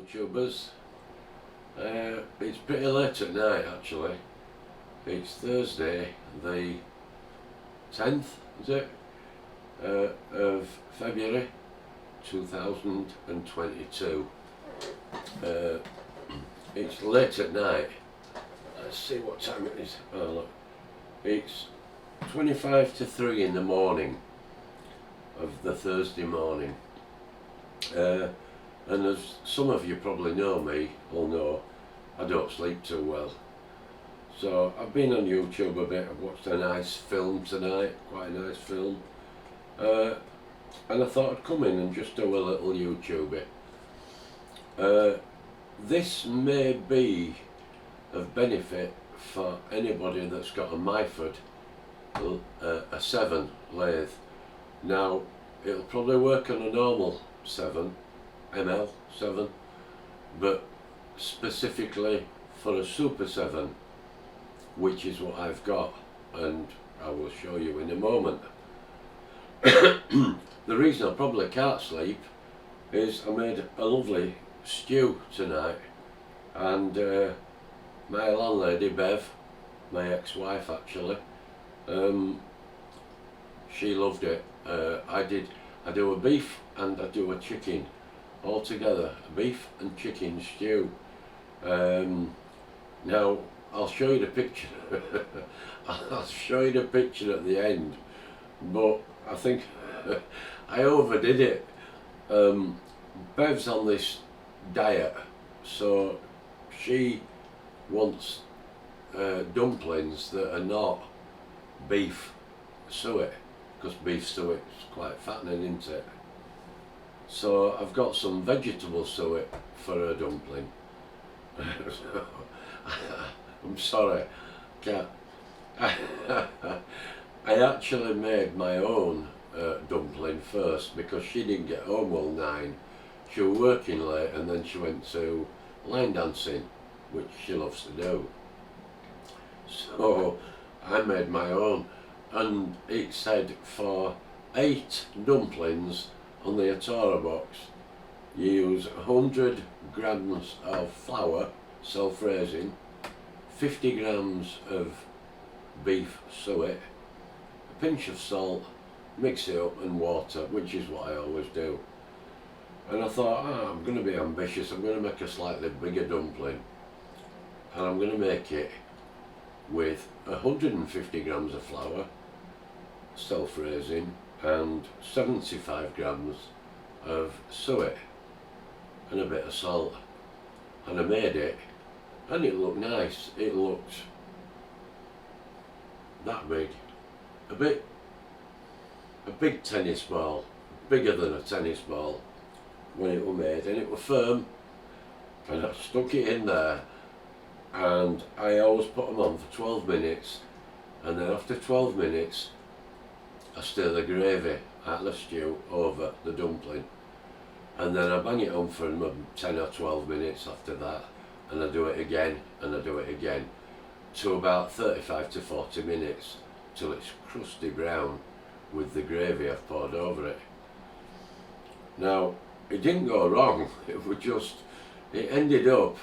YouTubers. It's pretty late at night actually. It's Thursday the 10th, is it? Of February 2022. It's late at night. Let's see what time it is. Oh look, it's 25 to 3 in the morning of the Thursday morning. And as some of you probably know me, will know, I don't sleep too well. So I've been on YouTube a bit, I've watched a nice film tonight, quite a nice film. And I thought I'd come in and just do a little YouTube it. This may be of benefit for anybody that's got a Myford, a 7 lathe. Now, it'll probably work on a normal 7, ML 7, but specifically for a Super 7, which is what I've got, and I will show you in a moment. The reason I probably can't sleep is I made a lovely stew tonight, and my landlady Bev, my ex-wife actually, she loved it. I do a beef and I do a chicken all together, a beef and chicken stew. Now I'll show you the picture. I'll show you the picture at the end, but I think I overdid it. Bev's on this diet, so she wants dumplings that are not beef suet, because beef suet is quite fattening, isn't it? So I've got some vegetable suet for her dumpling. I'm sorry, can't. I actually made my own dumpling first because she didn't get home till 9. She was working late and then she went to line dancing, which she loves to do. So I made my own, and it said for 8 dumplings on the Atara box you use 100 grams of flour, self-raising, 50 grams of beef suet, a pinch of salt, mix it up, and water, which is what I always do. And I thought, I'm going to be ambitious, I'm going to make a slightly bigger dumpling, and I'm going to make it with 150 grams of flour, self-raising, and 75 grams of suet and a bit of salt. And I made it, and it looked nice. It looked that big, a big tennis ball, bigger than a tennis ball when it was made, and it was firm, and I stuck it in there, and I always put them on for 12 minutes, and then after 12 minutes I stir the gravy out of the stew over the dumpling, and then I bang it on for 10 or 12 minutes after that, and I do it again and I do it again to about 35 to 40 minutes till it's crusty brown with the gravy I've poured over it. Now it didn't go wrong, it ended up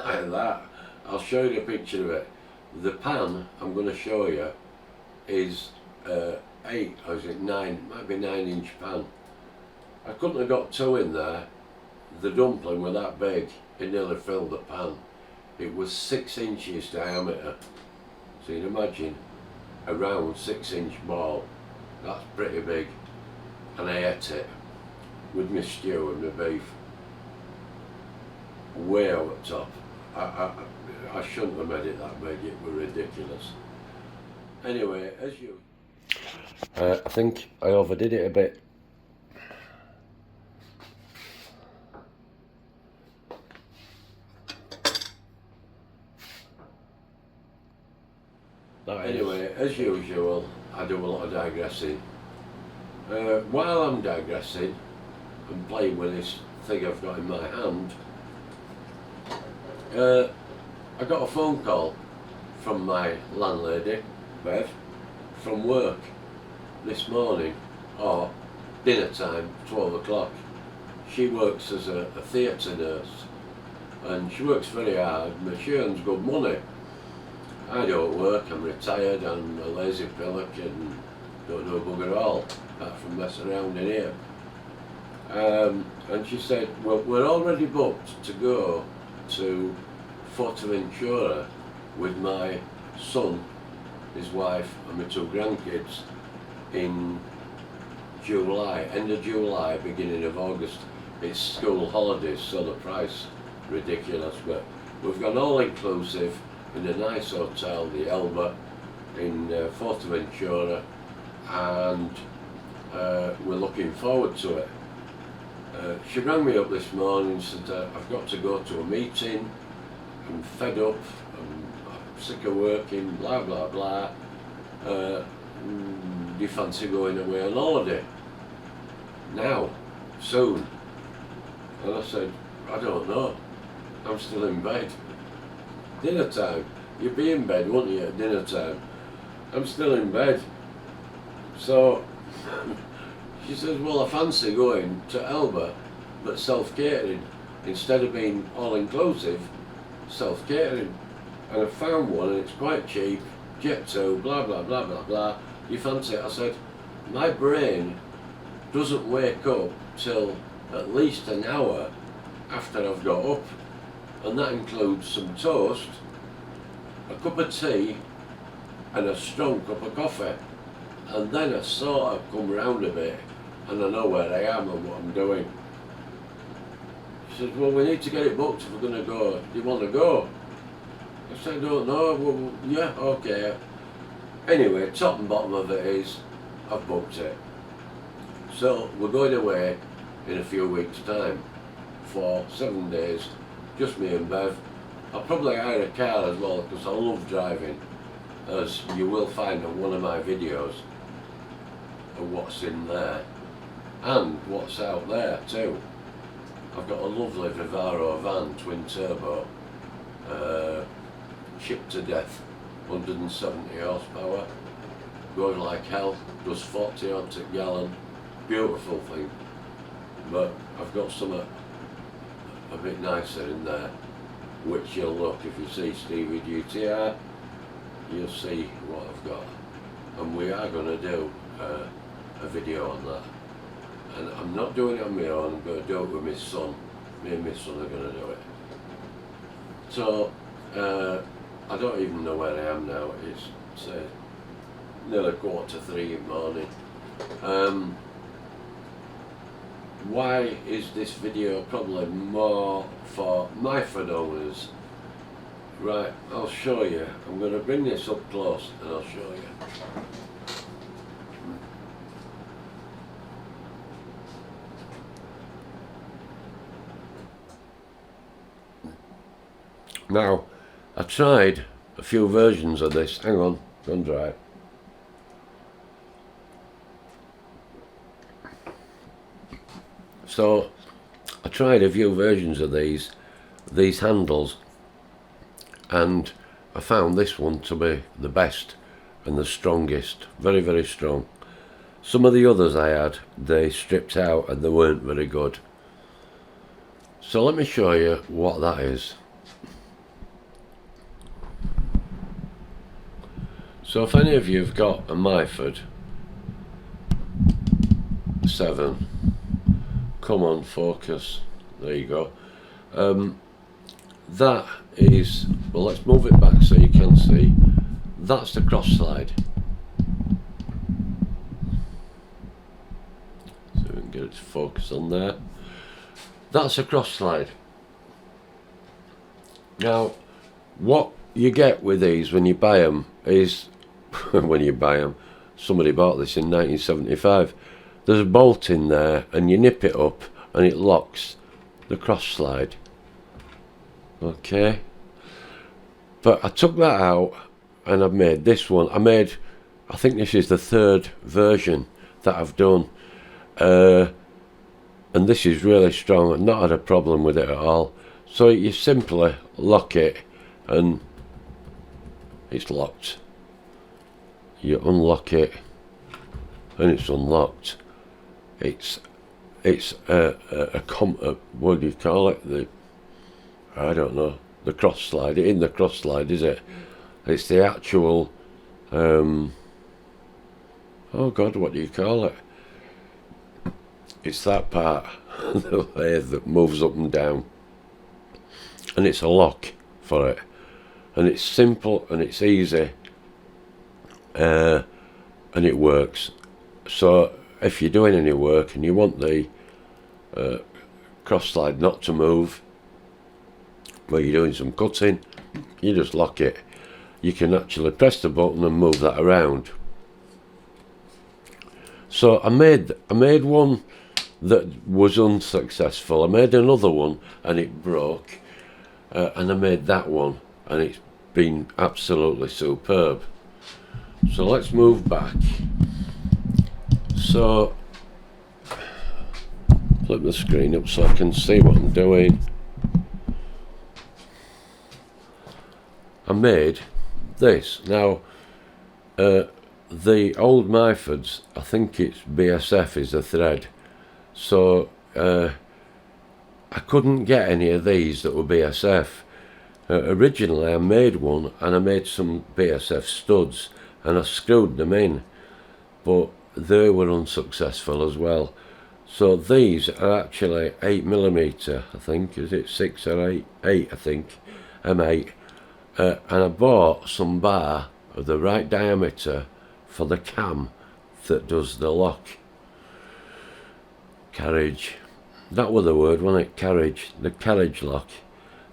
like that. I'll show you a picture of it. The pan I'm going to show you is 8 or is it 9, might be 9-inch pan. I couldn't have got 2 in there. The dumpling was that big, it nearly filled the pan. It was 6 inches diameter, so you can imagine a round 6-inch ball. That's pretty big, and I ate it with my stew and my beef way over the top. I shouldn't have made it that big, it was ridiculous. Anyway, as you... I think I overdid it a bit. Anyway, as usual, I do a lot of digressing. While I'm digressing and playing with this thing I've got in my hand, I got a phone call from my landlady, Bev, from work this morning, or dinner time, 12 o'clock. she works as a theatre nurse, and she works very hard, but she earns good money. I don't work, I'm retired, I'm a lazy pillock and don't do a bugger at all, apart from messing around in here. And she said, well, we're already booked to go to Fuerteventura with my son, his wife and my 2 grandkids in July, end of July, beginning of August. It's school holidays, so the price ridiculous, but we've gone all inclusive in a nice hotel, the Elba, in Fuerteventura, and we're looking forward to it. She rang me up this morning and said, I've got to go to a meeting, I'm fed up, I'm sick of working, blah blah blah, do you fancy going away on holiday? Now, soon? And I said, I don't know, I'm still in bed. Dinner time, you'd be in bed, wouldn't you, at dinner time? I'm still in bed. So she says, well, I fancy going to Elba, but self-catering, instead of being all-inclusive, self-catering. And I found one, and it's quite cheap, Jet 2, blah blah blah blah blah. You fancy it? I said, my brain doesn't wake up till at least an hour after I've got up, and that includes some toast, a cup of tea, and a strong cup of coffee. And then I sort of come round a bit and I know where I am and what I'm doing. She said, well, we need to get it booked if we're going to go. Do you want to go? I said, I don't know. Well, yeah, okay. Anyway, top and bottom of it is, I've booked it. So we're going away in a few weeks' time for 7 days, just me and Bev. I'll probably hire a car as well, because I love driving, as you will find on one of my videos of what's in there and what's out there too. I've got a lovely Vivaro van, twin turbo, chipped to death, 170 horsepower, goes like hell, does 40 odd to gallon, beautiful thing. But I've got something a bit nicer in there, which you'll look, if you see Stevie GTR, you'll see what I've got. And we are going to do a video on that. And I'm not doing it on my own, I'm going to do it with my son. Me and my son are going to do it. So, I don't even know where I am now. It's nearly 2:45 in the morning. Why is this video probably more for Myford owners? Right, I'll show you. I'm going to bring this up close and I'll show you. Now, I tried a few versions of this. Hang on, don't dry. So, I tried a few versions of these handles, and I found this one to be the best and the strongest. Very, very strong. Some of the others I had, they stripped out and they weren't very good. So let me show you what that is. So if any of you have got a Myford 7, come on, focus, there you go. That is, well, let's move it back so you can see. That's the cross slide. So we can get it to focus on there. That's a cross slide. Now, what you get with these when you buy them is, when you buy them, somebody bought this in 1975, there's a bolt in there and you nip it up and it locks the cross slide. Okay, but I took that out and I've made this one. I think this is the 3rd version that I've done, and this is really strong. I've not had a problem with it at all. So you simply lock it and it's locked. You unlock it and it's unlocked. It's it's what do you call it? I don't know. The cross slide. It isn't the cross slide, is it? It's the actual. Oh God, what do you call it? It's that part of the lathe that moves up and down, and it's a lock for it, and it's simple and it's easy, and it works. So if you're doing any work and you want the cross slide not to move, where you're doing some cutting, you just lock it. You can actually press the button and move that around. So I made one that was unsuccessful. I made another one and it broke, and I made that one and it's been absolutely superb. So let's move back. So flip the screen up so I can see what I'm doing. I made this. Now the old Myfords, I think it's BSF is the thread, so I couldn't get any of these that were BSF. Originally I made one and I made some BSF studs and I screwed them in, but they were unsuccessful as well. So these are actually 8mm, I think, is it 6 or 8? 8 I think, M8. And I bought some bar of the right diameter for the cam that does the lock. Carriage. That was the word, wasn't it? Carriage. The carriage lock.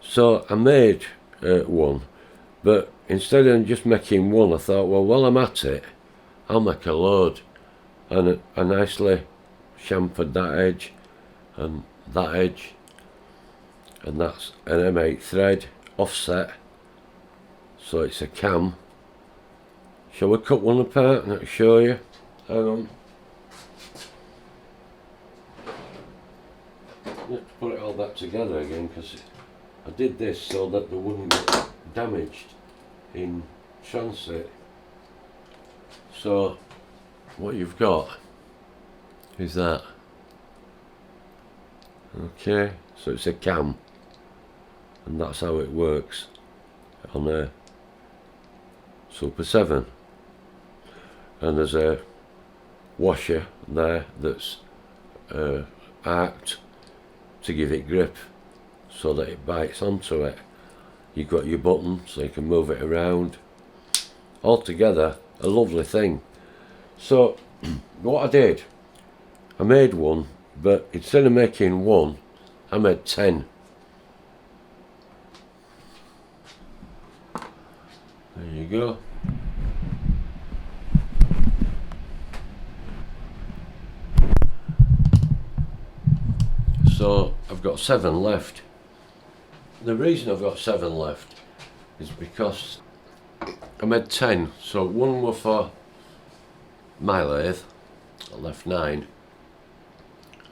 So I made one, but instead of just making one, I thought, well, while I'm at it, I'll make a load. And I nicely chamfered that edge and that edge, and that's an M8 thread offset, so it's a cam. Shall we cut one apart and I'll show you? Hang on. Let's put it all back together again, because I did this so that they wouldn't get damaged in transit. So what you've got is that. Okay, so it's a cam, and that's how it works on a Super 7. And there's a washer there that's arced to give it grip so that it bites onto it. You've got your button so you can move it around. Altogether a lovely thing. So what I did, I made one, but instead of making one, I made 10. There you go. So I've got 7 left. The reason I've got 7 left is because I made 10. So one were for my lathe, I left 9,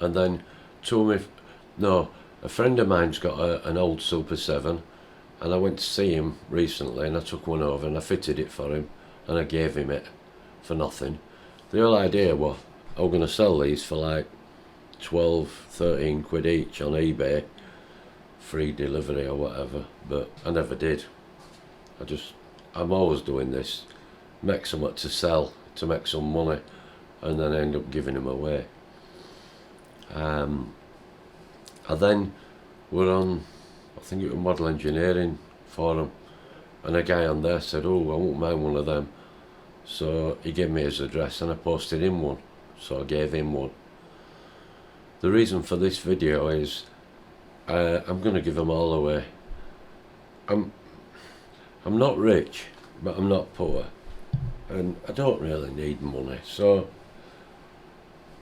and then a friend of mine's got an old Super 7, and I went to see him recently and I took one over and I fitted it for him and I gave him it for nothing. The whole idea was I was going to sell these for like 12-13 quid each on eBay, free delivery or whatever, but I never did. I'm always doing this, make something to sell to make some money, and then I end up giving them away. I then were on, I think it was model engineering forum, and a guy on there said, oh, I won't mind one of them. So he gave me his address and I posted him one, so I gave him one. The reason for this video is I'm going to give them all away. I'm not rich, but I'm not poor, and I don't really need money, so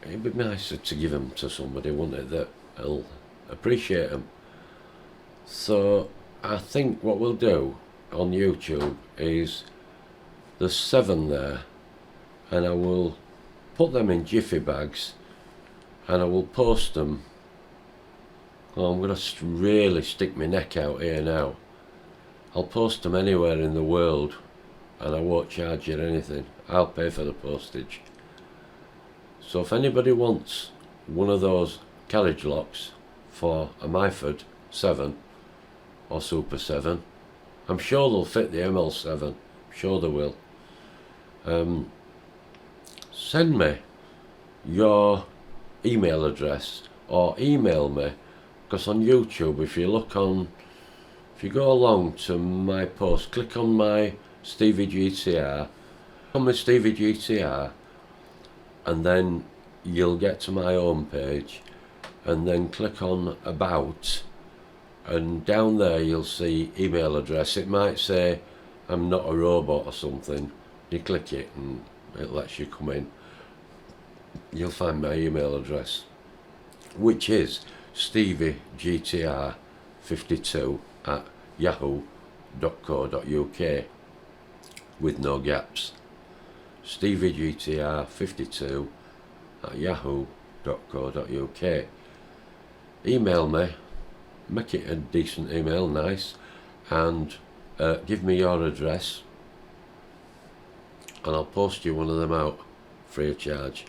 it'd be nicer to give them to somebody, wouldn't it, that'll appreciate them. So I think what we'll do on YouTube is there's 7 there, and I will put them in jiffy bags and I will post them. Well, I'm going to really stick my neck out here now. I'll post them anywhere in the world and I won't charge you anything. I'll pay for the postage. So if anybody wants one of those carriage locks for a Myford 7 or Super 7. I'm sure they'll fit the ML7, I'm sure they will. Send me your email address or email me, because on YouTube, if you go along to my post, click on my Stevie GTR, and then you'll get to my home page, and then click on About, and down there you'll see email address. It might say I'm not a robot or something. You click it and it lets you come in. You'll find my email address, which is steviegtr52@yahoo.co.uk with no gaps. steviegtr52@yahoo.co.uk. Email me, make it a decent email, nice, and give me your address, and I'll post you one of them out free of charge.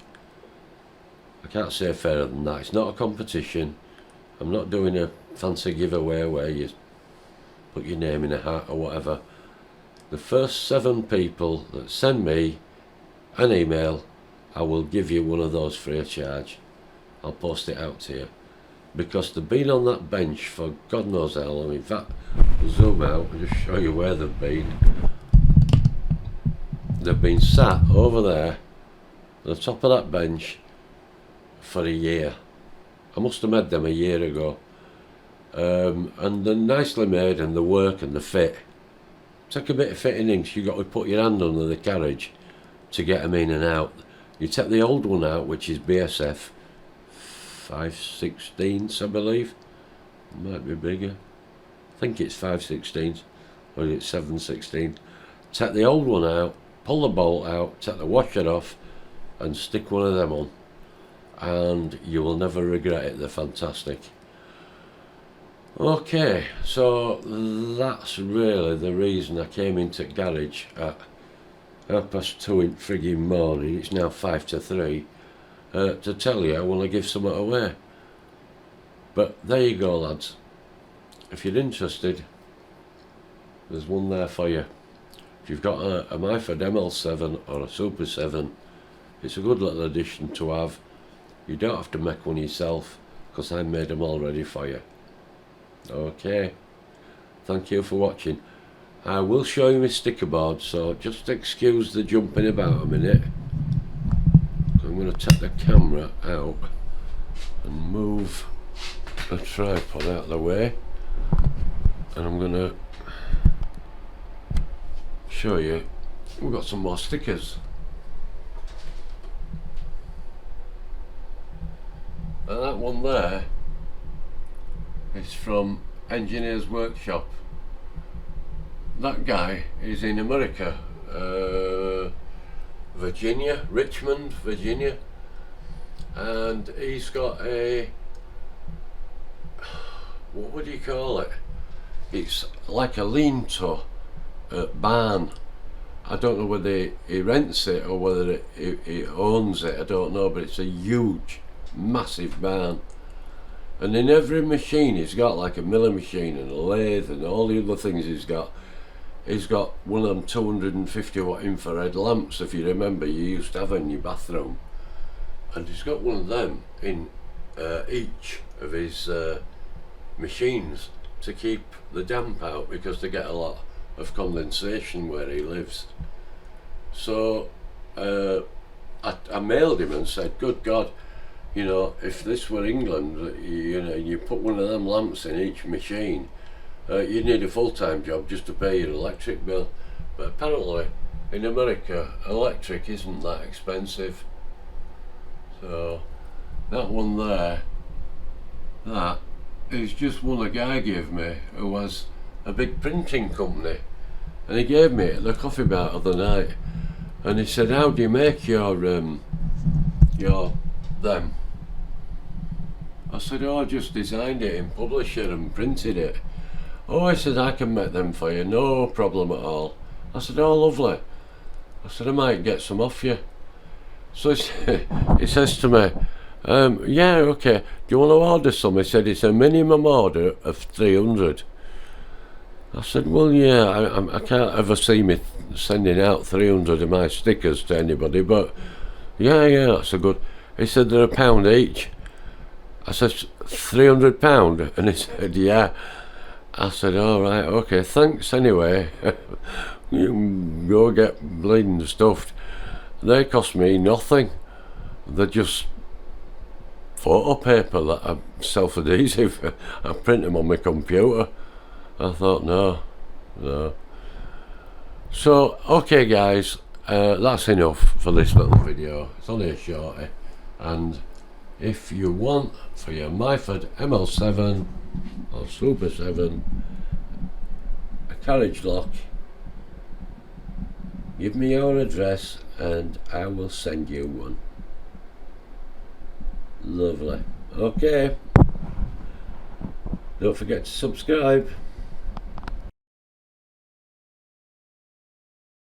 I can't say fairer than that. It's not a competition. I'm not doing a fancy giveaway where you put your name in a hat or whatever. The first 7 people that send me an email, I will give you one of those free of charge. I'll post it out to you, because they've been on that bench for God knows how long. In fact, I'll zoom out and just show you where they've been. They've been sat over there at the top of that bench for a year. I must have made them a year ago, and they're nicely made, and the work and the fit. Take a bit of fitting in, 'cause you've got to put your hand under the carriage to get them in and out. You take the old one out, which is BSF 5/16, I believe. It might be bigger. I think it's 5/16, or it's 7/16. Take the old one out, pull the bolt out, take the washer off, and stick one of them on, and you will never regret it. They're fantastic. Okay, so that's really the reason I came into garage at 2:30 in frigging morning. It's now 2 to 3, to tell you I want to give something away. But there you go, lads. If you're interested, there's one there for you. If you've got a Myford ML7 or a Super 7, it's a good little addition to have. You don't have to make one yourself, because I made them all ready for you. Okay, thank you for watching. I will show you my sticker board, so just excuse the jumping about a minute. I'm going to take the camera out and move the tripod out of the way, and I'm going to show you we've got some more stickers. And that one there is from Engineers Workshop. That guy is in America, Virginia, Richmond, Virginia, and he's got a, what would you call it? It's like a lean-to barn. I don't know whether he rents it or whether he owns it, I don't know, but it's a huge, massive barn. And in every machine he's got, like a milling machine and a lathe and all the other things he's got one of them 250 watt infrared lamps, if you remember you used to have in your bathroom, and he's got one of them in each of his machines to keep the damp out, because they get a lot of condensation where he lives. So I mailed him and said, good God, you know, if this were England, you know, you put one of them lamps in each machine, you'd need a full-time job just to pay your electric bill. But apparently in America electric isn't that expensive. So that one there, that is just one a guy gave me who has a big printing company, and he gave me it at the coffee bar the other night, and he said, how do you make your them? I said, oh, I just designed it in Publisher and printed it. Oh, I said, I can make them for you, no problem at all. I said, oh, lovely. I said, I might get some off you. So he says to me, Yeah, okay. Do you want to order some? He said it's a minimum order of 300. I said, well, yeah, I can't ever see me sending out 300 of my stickers to anybody, but yeah, that's a good. He said they're £1 each. I said, £300? And he said, yeah. I said, all right, okay, thanks anyway. You can go get bleeding stuffed. They cost me nothing. They're just photo paper that are self-adhesive. I print them on my computer. I thought, no. So, okay guys, that's enough for this little video. It's only a shorty. And if you want for your Myford ML7 or Super 7 a carriage lock, give me your address and I will send you one. Lovely. Okay. Don't forget to subscribe.